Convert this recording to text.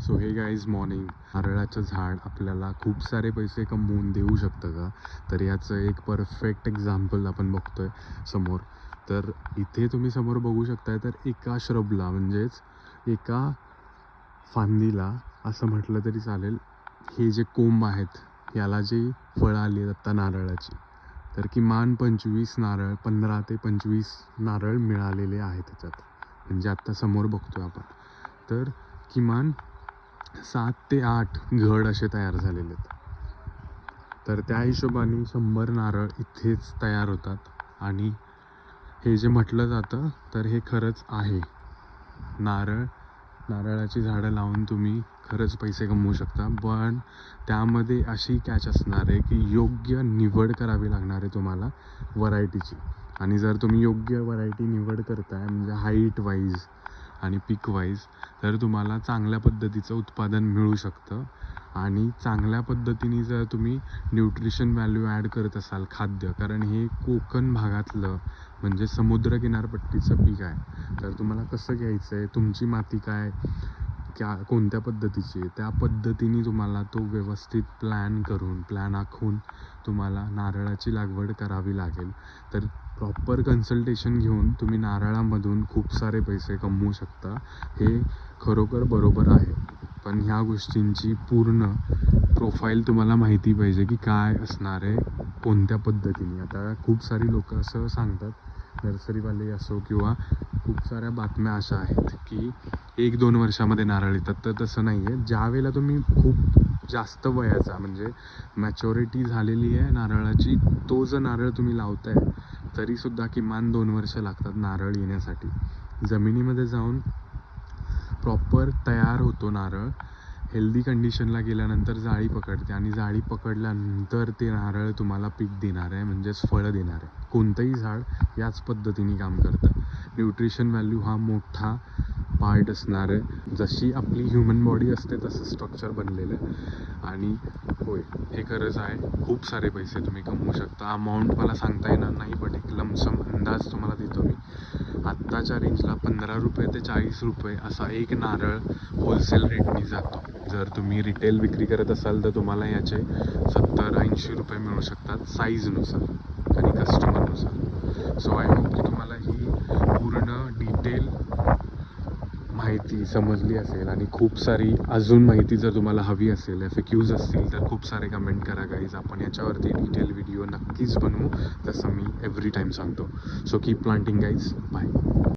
So हे guys morning. नारळाचं झाड आपल्याला खूप सारे पैसे कमवून देऊ शकतं का? तर याचं एक परफेक्ट एक्झाम्पल आपण बघतोय समोर. तर इथे तुम्ही समोर बघू शकताय, तर एका श्रबला म्हणजेच एका फांदीला असं म्हटलं तरी चालेल, हे जे कोंब आहेत याला जे फळं आली आहेत आत्ता नारळाची, तर किमान 25 नारळ, 15 ते 25 नारळ मिळालेले आहेत त्याच्यात. म्हणजे आत्ता समोर बघतोय आपण, तर किमान 7 ते 8 घड असे तयार झालेले आहेत. तर त्या हिशोबाने 100 नारळ इथेच तयार होतात. आणि हे जे म्हटलं जातं तर हे खरंच आहे. नारळाची झाडं लावून तुम्ही खरंच पैसे कमवू शकता, पण त्यामध्ये अशी कॅच असणार आहे की योग्य निवड करावी लागणार आहे तुम्हाला व्हरायटीची. आणि जर तुम्ही योग्य व्हरायटी निवड करताय म्हणजे हाईट वाईज आणि पीक वाईज, तर तुम्हाला चांगल्या पद्धतीचं उत्पादन मिळू शकतं. आणि चांगल्या पद्धतीने जर तुम्ही न्यूट्रिशन व्हॅल्यू ॲड करत असाल खाद्य, कारण हे कोकण भागातलं म्हणजे समुद्र किनारपट्टीचं पीक आहे, तर तुम्हाला कसं घ्यायचं आहे, तुमची माती काय कोणत्या पद्धतीची आहे, त्या पद्धतीने तुम्हाला तो व्यवस्थित प्लॅन आखून तुम्हाला नारळाची लागवड करावी लागेल. तर प्रॉपर कन्सल्टेशन घेऊन तुम्ही नारळामधून खूप सारे पैसे कमवू शकता. हे खरोखर बरोबर आहे, पण ह्या गोष्टींची पूर्ण प्रोफाईल तुम्हाला माहिती पाहिजे की काय असणार आहे, कोणत्या पद्धतीने. आता खूप सारी लोक असं सांगतात, नर्सरीवाले असो किंवा खूप साऱ्या बातम्या अशा आहेत की 1-2 वर्षामध्ये नारळ येतात. तर तसं नाही आहे. ज्यावेळेला तुम्ही खूप जास्त वयाचा म्हणजे मॅच्युरिटी झालेली आहे नारळाची, तो जर नारळ तुम्ही लावताय तरीसुद्धा किमान 2 वर्ष लागतात नारळ येण्यासाठी. जमिनीमध्ये जाऊन प्रॉपर तयार होतो नारळ, हेल्दी कंडिशनला गेल्यानंतर जाळी पकडते आणि जाळी पकडल्यानंतर ते नारळ तुम्हाला पीक देणार आहे, म्हणजेच फळं देणार आहे. कोणतंही झाड याच पद्धतीने काम करतं. न्यूट्रिशन व्हॅल्यू हा मोठा पार्ट असणार आहे. जशी आपली ह्युमन बॉडी असते तसं स्ट्रक्चर बनलेलं आहे. आणि होय, हे खरंच आहे. खूप सारे पैसे तुम्ही कमवू शकता. अमाऊंट मला सांगता येणार नाही, पण एक लमसम अंदाज तुम्हाला देतो मी. आत्ताच्या रेंजला 15 रुपये ते 40 रुपये असा एक नारळ होलसेल रेटनी जातो. जर तुम्ही रिटेल विक्री करत असाल तर तुम्हाला याचे 70-80 रुपये मिळू शकतात, साईजनुसार आणि कस्टमरनुसार. सो आय होप की तुम्हाला ही पूर्ण डिटेल माहिती समजली असेल. आणि खूप सारी अजून माहिती जर तुम्हाला हवी असेल, FAQs असतील, तर खूप सारे कमेंट करा गाईज. आपण याच्यावरती डिटेल व्हिडिओ नक्कीच बनवू, जसं मी एव्हरी टाईम सांगतो. So keep planting guys. Bye.